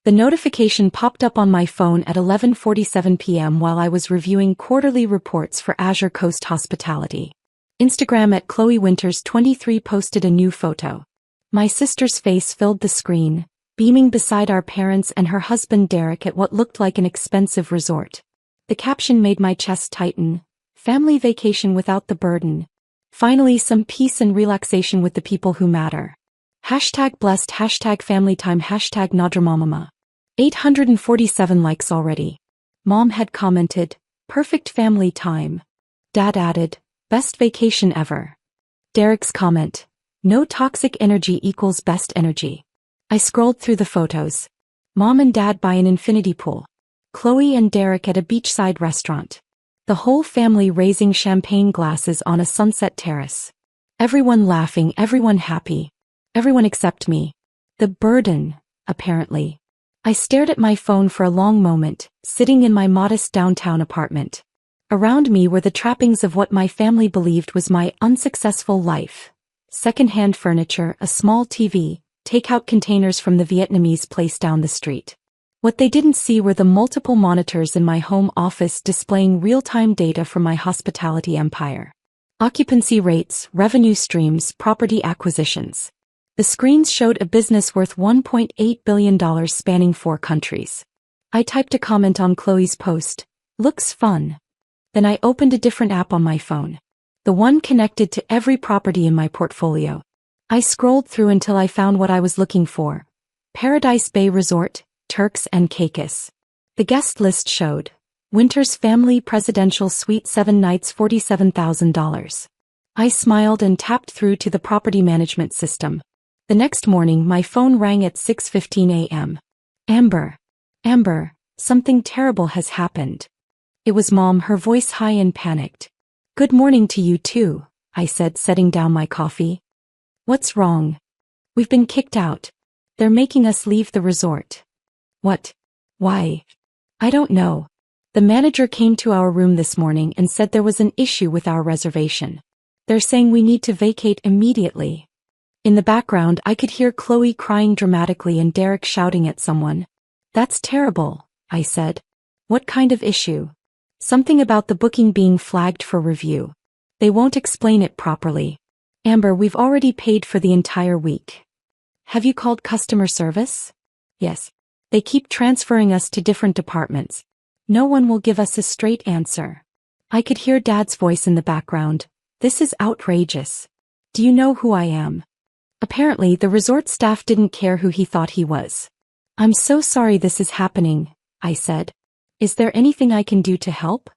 The notification popped up on my phone at 11:47 p.m. while I was reviewing quarterly reports for Azure Coast Hospitality. Instagram at Chloe Winters 23 posted a new photo. My sister's face filled the screen, beaming beside our parents and her husband Derek at what looked like an expensive resort. The caption made my chest tighten. Family vacation without the burden. Finally some peace and relaxation with the people who matter. #blessed, #family time, #NadraMamama. 847 likes already. Mom had commented, perfect family time. Dad added, best vacation ever. Derek's comment, no toxic energy equals best energy. I scrolled through the photos. Mom and Dad by an infinity pool. Chloe and Derek at a beachside restaurant. The whole family raising champagne glasses on a sunset terrace. Everyone laughing, everyone happy. Everyone except me. The burden, apparently. I stared at my phone for a long moment, sitting in my modest downtown apartment. Around me were the trappings of what my family believed was my unsuccessful life. Second-hand furniture, a small TV, takeout containers from the Vietnamese place down the street. What they didn't see were the multiple monitors in my home office displaying real-time data from my hospitality empire. Occupancy rates, revenue streams, property acquisitions. The screens showed a business worth $1.8 billion spanning 4 countries. I typed a comment on Chloe's post, looks fun. Then I opened a different app on my phone. The one connected to every property in my portfolio. I scrolled through until I found what I was looking for. Paradise Bay Resort, Turks and Caicos. The guest list showed, Winters Family Presidential Suite 7 nights $47,000. I smiled and tapped through to the property management system. The next morning my phone rang at 6:15 a.m. Amber, something terrible has happened. It was Mom, her voice high and panicked. Good morning to you too, I said, setting down my coffee. What's wrong? We've been kicked out. They're making us leave the resort. What? Why? I don't know. The manager came to our room this morning and said there was an issue with our reservation. They're saying we need to vacate immediately. In the background I could hear Chloe crying dramatically and Derek shouting at someone. That's terrible, I said. What kind of issue? Something about the booking being flagged for review. They won't explain it properly. Amber, we've already paid for the entire week. Have you called customer service? Yes. They keep transferring us to different departments. No one will give us a straight answer. I could hear Dad's voice in the background. This is outrageous. Do you know who I am? Apparently the resort staff didn't care who he thought he was. I'm so sorry this is happening, I said. Is there anything I can do to help?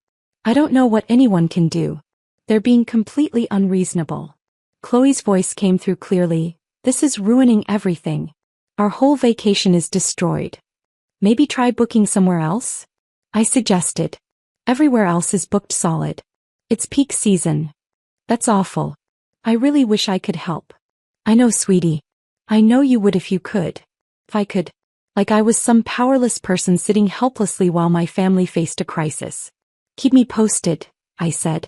I don't know what anyone can do. They're being completely unreasonable. Chloe's voice came through clearly. This is ruining everything. Our whole vacation is destroyed. Maybe try booking somewhere else? I suggested. Everywhere else is booked solid. It's peak season. That's awful. I really wish I could help. I know, sweetie. I know you would if you could. If I could. Like I was some powerless person sitting helplessly while my family faced a crisis. Keep me posted, I said.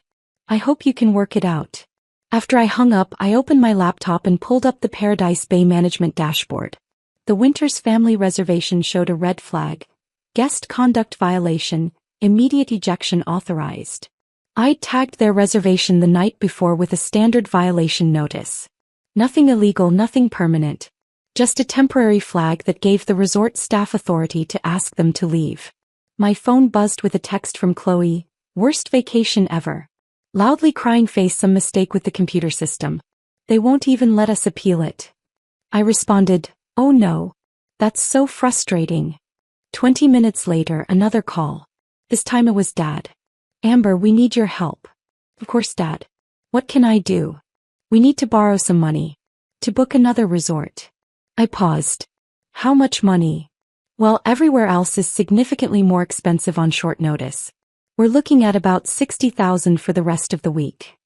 I hope you can work it out. After I hung up, I opened my laptop and pulled up the Paradise Bay Management dashboard. The Winters family reservation showed a red flag. Guest conduct violation, immediate ejection authorized. I'd tagged their reservation the night before with a standard violation notice. Nothing illegal, nothing permanent. Just a temporary flag that gave the resort staff authority to ask them to leave. My phone buzzed with a text from Chloe. Worst vacation ever. Loudly crying face, some mistake with the computer system. They won't even let us appeal it. I responded, oh no. That's so frustrating. 20 minutes later, another call. This time it was Dad. Amber, we need your help. Of course, Dad. What can I do? We need to borrow some money. To book another resort. I paused. How much money? Well, everywhere else is significantly more expensive on short notice. We're looking at about $60,000 for the rest of the week.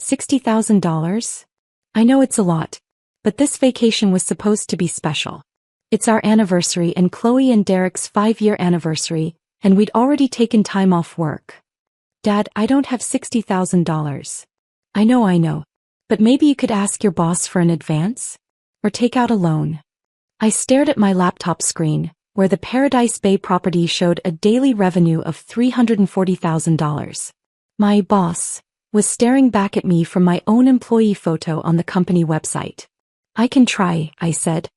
$60,000? I know it's a lot, but this vacation was supposed to be special. It's our anniversary and Chloe and Derek's 5-year anniversary, and we'd already taken time off work. Dad, I don't have $60,000. I know. But maybe you could ask your boss for an advance? Or take out a loan. I stared at my laptop screen, where the Paradise Bay property showed a daily revenue of $340,000. My boss was staring back at me from my own employee photo on the company website. I can try, I said.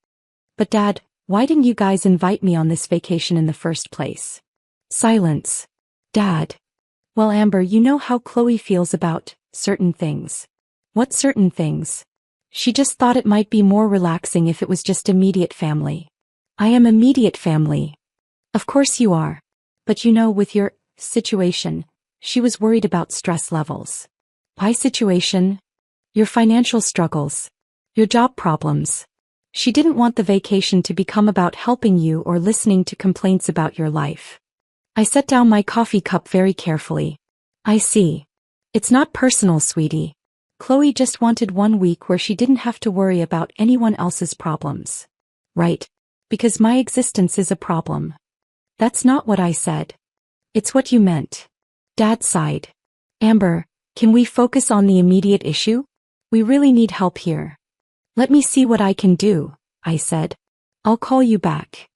But Dad, why didn't you guys invite me on this vacation in the first place? Silence. Dad. Well, Amber, you know how Chloe feels about certain things. What certain things? She just thought it might be more relaxing if it was just immediate family. I am immediate family. Of course you are. But you know, with your situation, she was worried about stress levels. My situation? Your financial struggles. Your job problems. She didn't want the vacation to become about helping you or listening to complaints about your life. I set down my coffee cup very carefully. I see. It's not personal, sweetie. Chloe just wanted 1 week where she didn't have to worry about anyone else's problems. Right. Because my existence is a problem. That's not what I said. It's what you meant. Dad sighed. Amber, can we focus on the immediate issue? We really need help here. Let me see what I can do, I said. I'll call you back.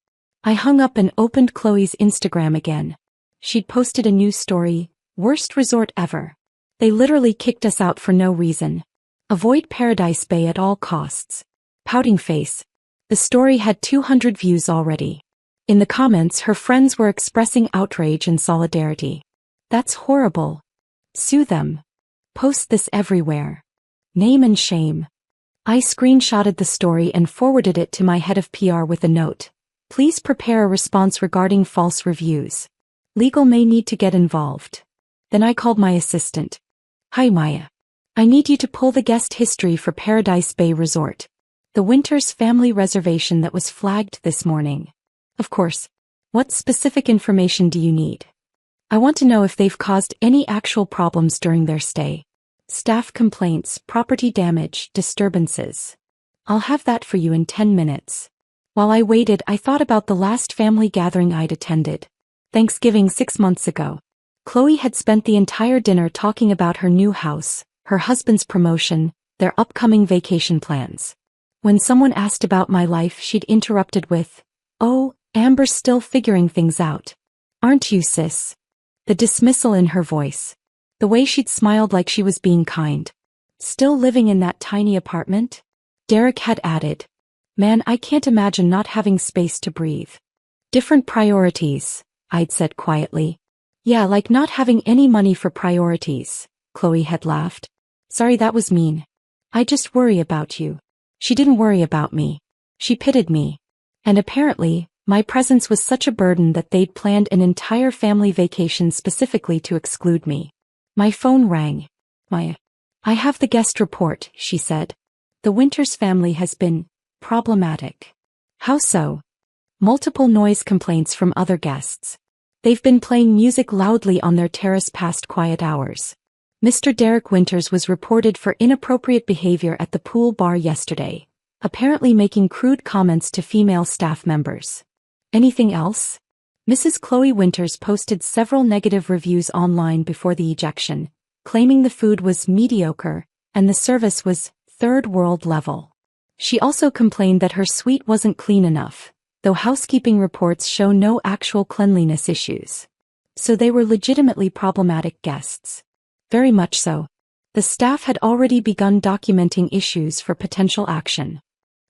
I hung up and opened Chloe's Instagram again. She'd posted a new story, worst resort ever. They literally kicked us out for no reason. Avoid Paradise Bay at all costs. Pouting face. The story had 200 views already. In the comments, her friends were expressing outrage and solidarity. That's horrible. Sue them. Post this everywhere. Name and shame. I screenshotted the story and forwarded it to my head of PR with a note. Please prepare a response regarding false reviews. Legal may need to get involved. Then I called my assistant. Hi Maya. I need you to pull the guest history for Paradise Bay Resort. The Winters family reservation that was flagged this morning. Of course. What specific information do you need? I want to know if they've caused any actual problems during their stay. Staff complaints, property damage, disturbances. I'll have that for you in 10 minutes. While I waited, I thought about the last family gathering I'd attended. Thanksgiving 6 months ago. Chloe had spent the entire dinner talking about her new house, her husband's promotion, their upcoming vacation plans. When someone asked about my life, she'd interrupted with, "Oh, Amber's still figuring things out. Aren't you, sis?" The dismissal in her voice. The way she'd smiled like she was being kind. Still living in that tiny apartment? Derek had added. Man, I can't imagine not having space to breathe. Different priorities, I'd said quietly. Yeah, like not having any money for priorities, Chloe had laughed. Sorry, that was mean. I just worry about you. She didn't worry about me. She pitied me. And apparently, my presence was such a burden that they'd planned an entire family vacation specifically to exclude me. My phone rang. I have the guest report, she said. The Winters family has been problematic. How so? Multiple noise complaints from other guests. They've been playing music loudly on their terrace past quiet hours. Mr. Derek Winters was reported for inappropriate behavior at the pool bar yesterday, apparently making crude comments to female staff members. Anything else? Mrs. Chloe Winters posted several negative reviews online before the ejection, claiming the food was mediocre and the service was third world level. She also complained that her suite wasn't clean enough, though housekeeping reports show no actual cleanliness issues. So they were legitimately problematic guests. Very much so. The staff had already begun documenting issues for potential action.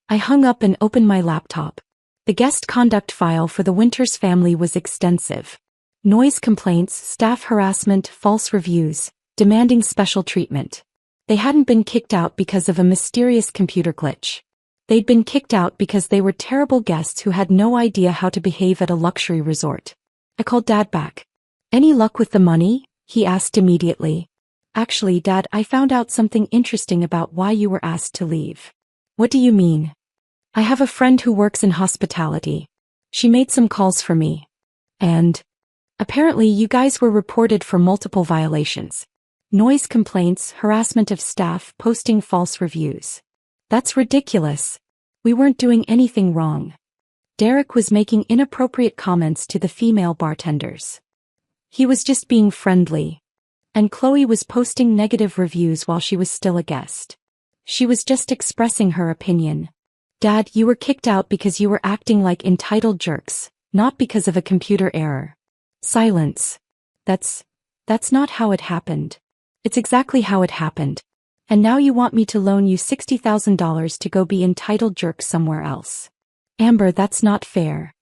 I hung up and opened my laptop. The guest conduct file for the Winters family was extensive. Noise complaints, staff harassment, false reviews, demanding special treatment. They hadn't been kicked out because of a mysterious computer glitch. They'd been kicked out because they were terrible guests who had no idea how to behave at a luxury resort. I called Dad back. Any luck with the money? He asked immediately. Actually, Dad, I found out something interesting about why you were asked to leave. What do you mean? I have a friend who works in hospitality. She made some calls for me. And apparently you guys were reported for multiple violations. Noise complaints, harassment of staff, posting false reviews. That's ridiculous. We weren't doing anything wrong. Derek was making inappropriate comments to the female bartenders. He was just being friendly. And Chloe was posting negative reviews while she was still a guest. She was just expressing her opinion. Dad, you were kicked out because you were acting like entitled jerks, Not because of a computer error. Silence. That's not how it happened. It's exactly how it happened. And now you want me to loan you $60,000 to go be entitled jerk somewhere else. Amber, that's not fair.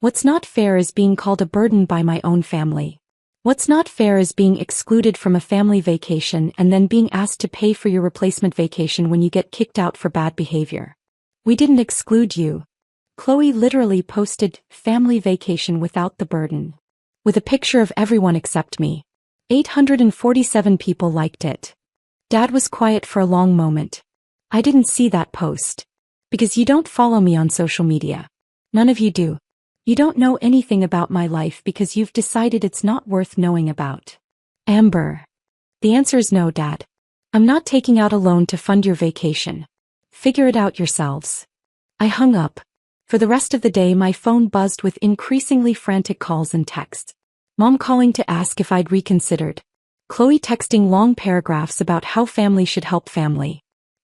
What's not fair is being called a burden by my own family. What's not fair is being excluded from a family vacation and then being asked to pay for your replacement vacation when you get kicked out for bad behavior. We didn't exclude you. Chloe literally posted family vacation without the burden. With a picture of everyone except me. 847 people liked it. Dad was quiet for a long moment. I didn't see that post. Because you don't follow me on social media. None of you do. You don't know anything about my life because you've decided it's not worth knowing about. Amber. The answer is no, Dad. I'm not taking out a loan to fund your vacation. Figure it out yourselves. I hung up. For the rest of the day my phone buzzed with increasingly frantic calls and texts. Mom calling to ask if I'd reconsidered. Chloe texting long paragraphs about how family should help family.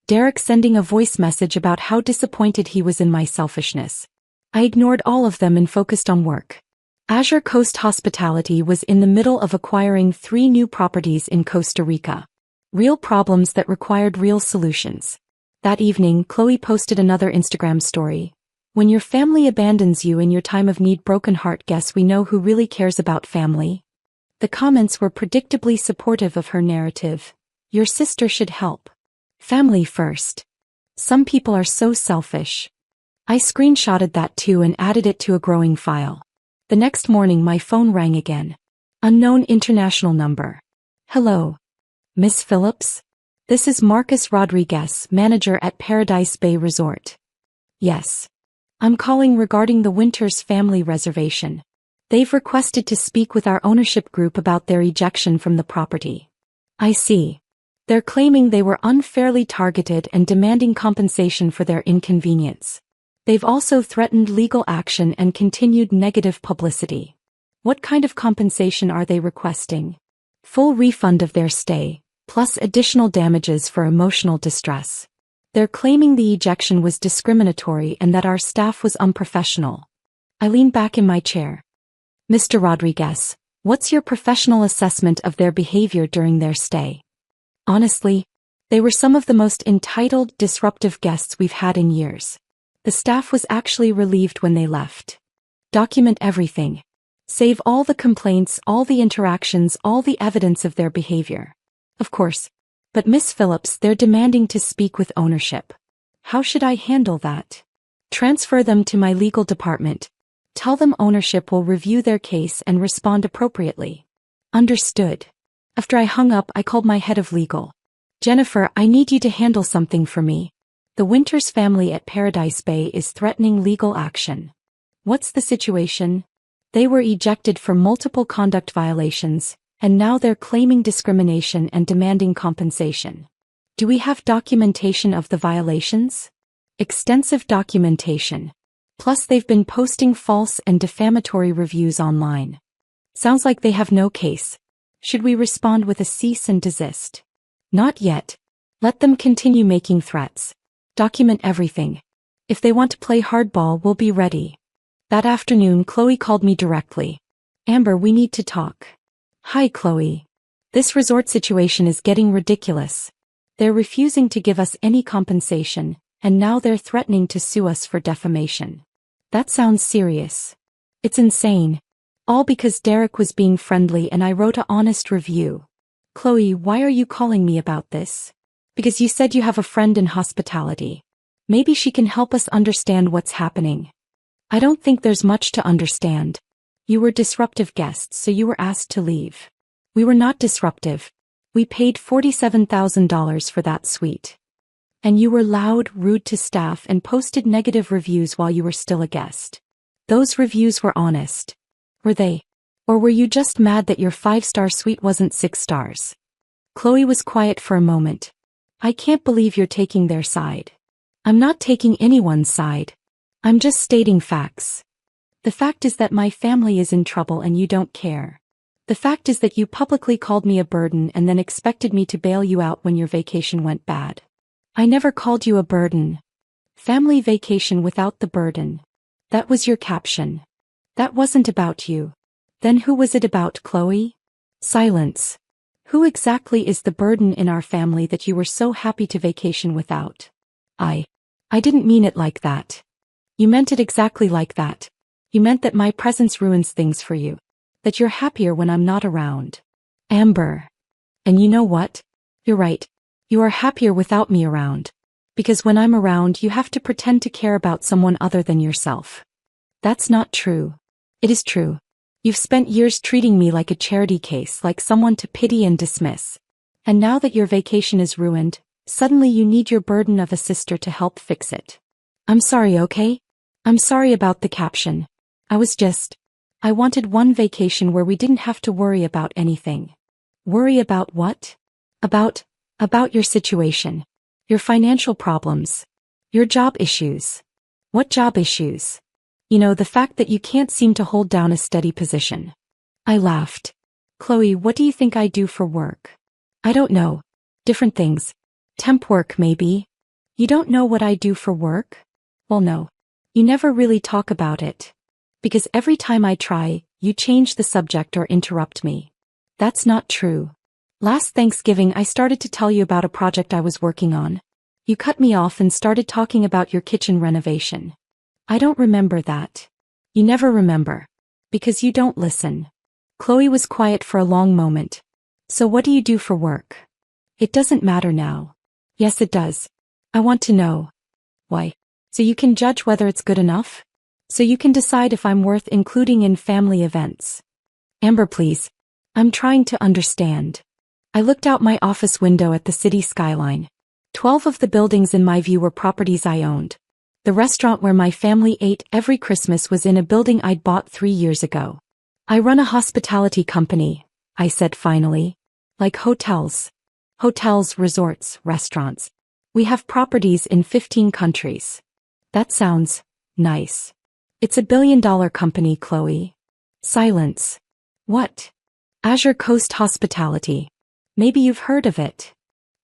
Derek sending a voice message about how disappointed he was in my selfishness. I ignored all of them and focused on work. Azure Coast Hospitality was in the middle of acquiring 3 new properties in Costa Rica. Real problems that required real solutions. That evening, Chloe posted another Instagram story. When your family abandons you in your time of need, broken heart, guess we know who really cares about family? The comments were predictably supportive of her narrative. Your sister should help. Family first. Some people are so selfish. I screenshotted that too and added it to a growing file. The next morning my phone rang again. Unknown international number. Hello. Miss Phillips? This is Marcus Rodriguez, manager at Paradise Bay Resort. Yes. I'm calling regarding the Winters family reservation. They've requested to speak with our ownership group about their ejection from the property. I see. They're claiming they were unfairly targeted and demanding compensation for their inconvenience. They've also threatened legal action and continued negative publicity. What kind of compensation are they requesting? Full refund of their stay, plus additional damages for emotional distress. They're claiming the ejection was discriminatory and that our staff was unprofessional. I lean back in my chair. Mr. Rodriguez, what's your professional assessment of their behavior during their stay? Honestly, they were some of the most entitled, disruptive guests we've had in years. The staff was actually relieved when they left. Document everything. Save all the complaints, all the interactions, all the evidence of their behavior. Of course. But Miss Phillips, they're demanding to speak with ownership. How should I handle that? Transfer them to my legal department. Tell them ownership will review their case and respond appropriately. Understood. After I hung up, I called my head of legal. Jennifer, I need you to handle something for me. The Winters family at Paradise Bay is threatening legal action. What's the situation? They were ejected for multiple conduct violations, and now they're claiming discrimination and demanding compensation. Do we have documentation of the violations? Extensive documentation. Plus they've been posting false and defamatory reviews online. Sounds like they have no case. Should we respond with a cease and desist? Not yet. Let them continue making threats. Document everything. If they want to play hardball, we'll be ready. That afternoon, Chloe called me directly. Amber, we need to talk. Hi, Chloe. This resort situation is getting ridiculous. They're refusing to give us any compensation, and now they're threatening to sue us for defamation. That sounds serious. It's insane. All because Derek was being friendly and I wrote an honest review. Chloe, why are you calling me about this? Because you said you have a friend in hospitality. Maybe she can help us understand what's happening. I don't think there's much to understand. You were disruptive guests, so you were asked to leave. We were not disruptive. We paid $47,000 for that suite. And you were loud, rude to staff and posted negative reviews while you were still a guest. Those reviews were honest. Were they? Or were you just mad that your 5-star suite wasn't 6 stars? Chloe was quiet for a moment. I can't believe you're taking their side. I'm not taking anyone's side. I'm just stating facts. The fact is that my family is in trouble and you don't care. The fact is that you publicly called me a burden and then expected me to bail you out when your vacation went bad. I never called you a burden. Family vacation without the burden. That was your caption. That wasn't about you. Then who was it about, Chloe? Silence. Who exactly is the burden in our family that you were so happy to vacation without? I didn't mean it like that. You meant it exactly like that. You meant that my presence ruins things for you. That you're happier when I'm not around. Amber. And you know what? You're right. You are happier without me around. Because when I'm around, you have to pretend to care about someone other than yourself. That's not true. It is true. You've spent years treating me like a charity case, like someone to pity and dismiss. And now that your vacation is ruined, suddenly you need your burden of a sister to help fix it. I'm sorry, okay? I'm sorry about the caption. I wanted one vacation where we didn't have to worry about anything. Worry about what? About your situation. Your financial problems. Your job issues. What job issues? You know, the fact that you can't seem to hold down a steady position. I laughed. Chloe, what do you think I do for work? I don't know. Different things. Temp work, maybe. You don't know what I do for work? Well, no. You never really talk about it. Because every time I try, you change the subject or interrupt me. That's not true. Last Thanksgiving I started to tell you about a project I was working on. You cut me off and started talking about your kitchen renovation. I don't remember that. You never remember. Because you don't listen. Chloe was quiet for a long moment. So what do you do for work? It doesn't matter now. Yes, it does. I want to know. Why? So you can judge whether it's good enough? So you can decide if I'm worth including in family events. Amber, please. I'm trying to understand. I looked out my office window at the city skyline. 12 of the buildings in my view were properties I owned. The restaurant where my family ate every Christmas was in a building I'd bought 3 years ago. I run a hospitality company, I said finally. Like hotels. Hotels, resorts, restaurants. We have properties in 15 countries. That sounds nice. It's a billion-dollar company, Chloe. Silence. What? Azure Coast Hospitality. Maybe you've heard of it.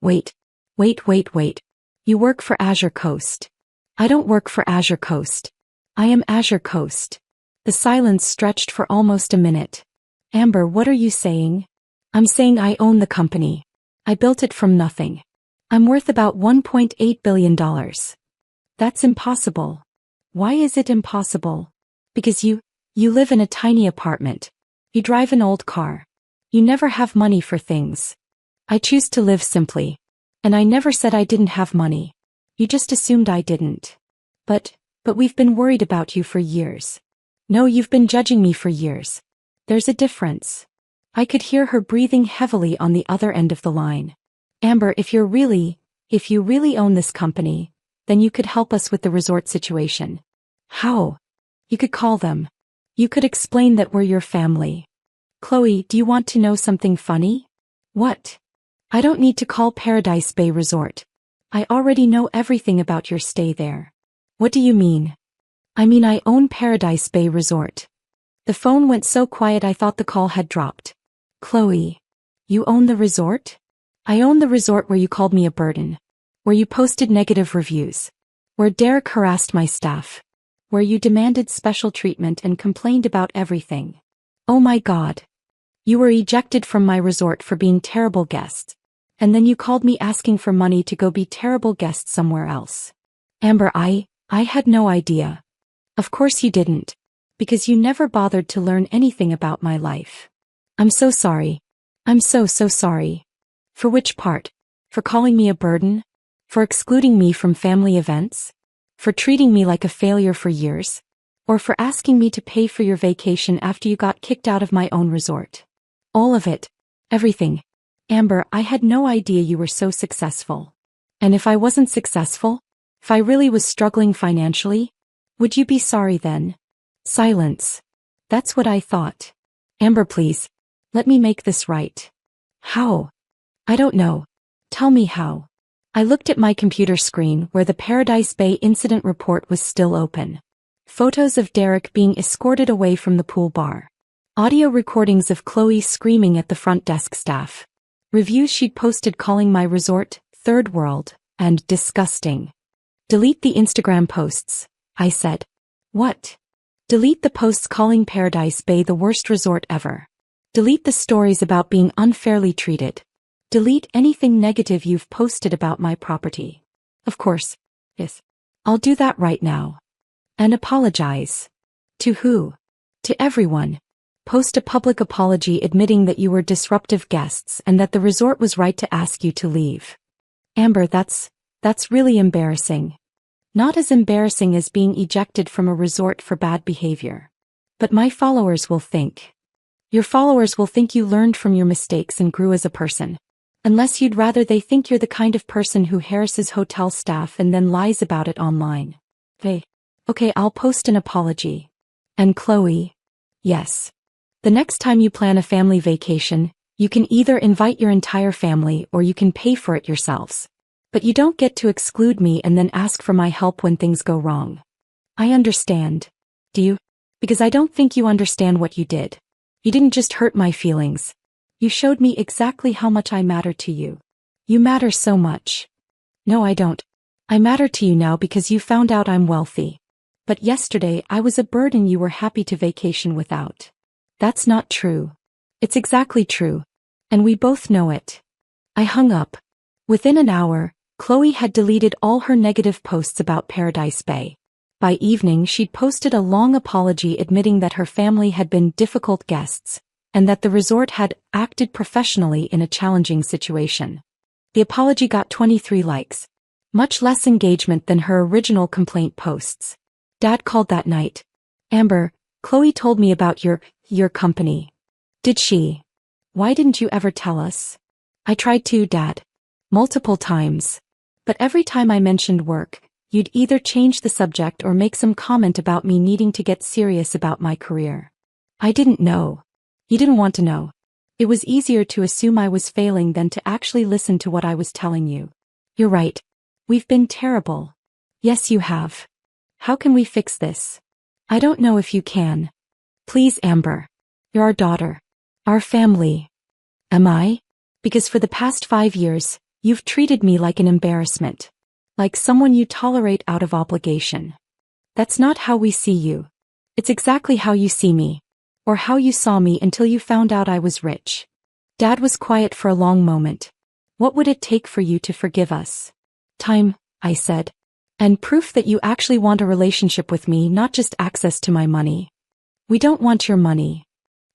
Wait. You work for Azure Coast. I don't work for Azure Coast. I am Azure Coast. The silence stretched for almost a minute. Amber, what are you saying? I'm saying I own the company. I built it from nothing. I'm worth about $1.8 billion. That's impossible. Why is it impossible? Because you live in a tiny apartment. You drive an old car. You never have money for things. I choose to live simply. And I never said I didn't have money. You just assumed I didn't. But we've been worried about you for years. No, you've been judging me for years. There's a difference. I could hear her breathing heavily on the other end of the line. Amber, if you really own this company, then you could help us with the resort situation. How? You could call them. You could explain that we're your family. Chloe, do you want to know something funny? What? I don't need to call Paradise Bay Resort. I already know everything about your stay there. What do you mean? I mean I own Paradise Bay Resort. The phone went so quiet I thought the call had dropped. Chloe, you own the resort? I own the resort where you called me a burden. Where you posted negative reviews. Where Derek harassed my staff. Where you demanded special treatment and complained about everything. Oh my God. You were ejected from my resort for being terrible guests. And then you called me asking for money to go be terrible guests somewhere else. Amber, I had no idea. Of course you didn't. Because you never bothered to learn anything about my life. I'm so sorry. I'm so sorry. For which part? For calling me a burden? For excluding me from family events? For treating me like a failure for years? Or for asking me to pay for your vacation after you got kicked out of my own resort? All of it. Everything. Amber, I had no idea you were so successful. And if I wasn't successful? If I really was struggling financially? Would you be sorry then? Silence. That's what I thought. Amber, please. Let me make this right. How? I don't know. Tell me how. I looked at my computer screen where the Paradise Bay incident report was still open. Photos of Derek being escorted away from the pool bar. Audio recordings of Chloe screaming at the front desk staff. Reviews she'd posted calling my resort, third world, and disgusting. Delete the Instagram posts, I said. What? Delete the posts calling Paradise Bay the worst resort ever. Delete the stories about being unfairly treated. Delete anything negative you've posted about my property. Of course. Yes. I'll do that right now. And apologize. To who? To everyone. Post a public apology admitting that you were disruptive guests and that the resort was right to ask you to leave. Amber, that's really embarrassing. Not as embarrassing as being ejected from a resort for bad behavior. But my followers will think. Your followers will think you learned from your mistakes and grew as a person. Unless you'd rather they think you're the kind of person who harasses hotel staff and then lies about it online. Okay, I'll post an apology. And Chloe? Yes. The next time you plan a family vacation, you can either invite your entire family or you can pay for it yourselves. But you don't get to exclude me and then ask for my help when things go wrong. I understand. Do you? Because I don't think you understand what you did. You didn't just hurt my feelings. You showed me exactly how much I matter to you. You matter so much. No, I don't. I matter to you now because you found out I'm wealthy. But yesterday I was a burden you were happy to vacation without. That's not true. It's exactly true. And we both know it. I hung up. Within an hour, Chloe had deleted all her negative posts about Paradise Bay. By evening she'd posted a long apology admitting that her family had been difficult guests, and that the resort had acted professionally in a challenging situation. The apology got 23 likes. Much less engagement than her original complaint posts. Dad called that night. Amber, Chloe told me about your company. Did she? Why didn't you ever tell us? I tried to, Dad. Multiple times. But every time I mentioned work, you'd either change the subject or make some comment about me needing to get serious about my career. I didn't know. You didn't want to know. It was easier to assume I was failing than to actually listen to what I was telling you. You're right. We've been terrible. Yes, you have. How can we fix this? I don't know if you can. Please, Amber. You're our daughter. Our family. Am I? Because for the past 5 years, you've treated me like an embarrassment. Like someone you tolerate out of obligation. That's not how we see you. It's exactly how you see me. Or how you saw me until you found out I was rich. Dad was quiet for a long moment. What would it take for you to forgive us? Time, I said. And proof that you actually want a relationship with me, not just access to my money. We don't want your money.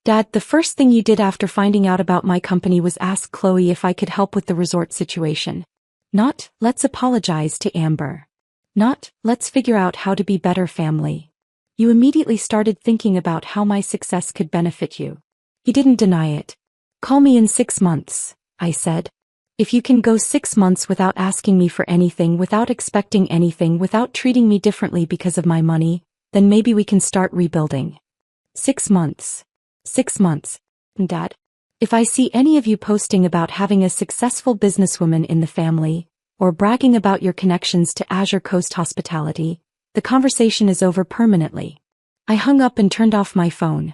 Dad, the first thing you did after finding out about my company was ask Chloe if I could help with the resort situation. Not, let's apologize to Amber. Not, let's figure out how to be better family. You immediately started thinking about how my success could benefit you. He didn't deny it. Call me in 6 months, I said. If you can go 6 months without asking me for anything, without expecting anything, without treating me differently because of my money, then maybe we can start rebuilding. 6 months. 6 months. Dad, if I see any of you posting about having a successful businesswoman in the family, or bragging about your connections to Azure Coast Hospitality, the conversation is over permanently. I hung up and turned off my phone.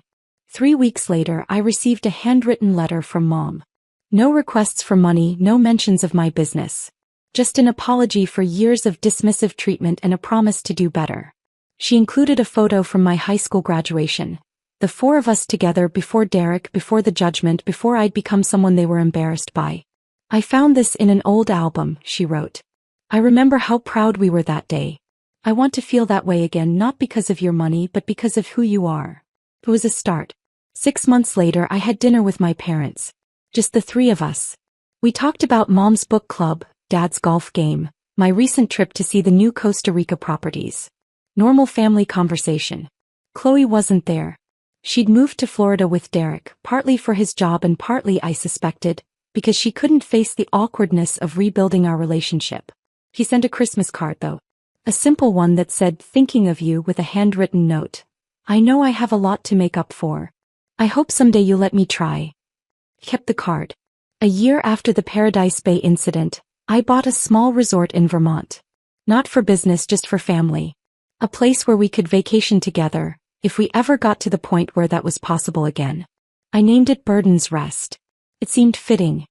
3 weeks later, I received a handwritten letter from Mom. No requests for money, no mentions of my business. Just an apology for years of dismissive treatment and a promise to do better. She included a photo from my high school graduation. The 4 of us together before Derek, before the judgment, before I'd become someone they were embarrassed by. I found this in an old album, she wrote. I remember how proud we were that day. I want to feel that way again, not because of your money, but because of who you are. It was a start. 6 months later, I had dinner with my parents. Just the 3 of us. We talked about Mom's book club, Dad's golf game, my recent trip to see the new Costa Rica properties. Normal family conversation. Chloe wasn't there. She'd moved to Florida with Derek, partly for his job and partly, I suspected, because she couldn't face the awkwardness of rebuilding our relationship. He sent a Christmas card though. A simple one that said, "Thinking of you," with a handwritten note. I know I have a lot to make up for. I hope someday you'll let me try. Kept the card. A year after the Paradise Bay incident, I bought a small resort in Vermont. Not for business, just for family. A place where we could vacation together, if we ever got to the point where that was possible again. I named it Burden's Rest. It seemed fitting.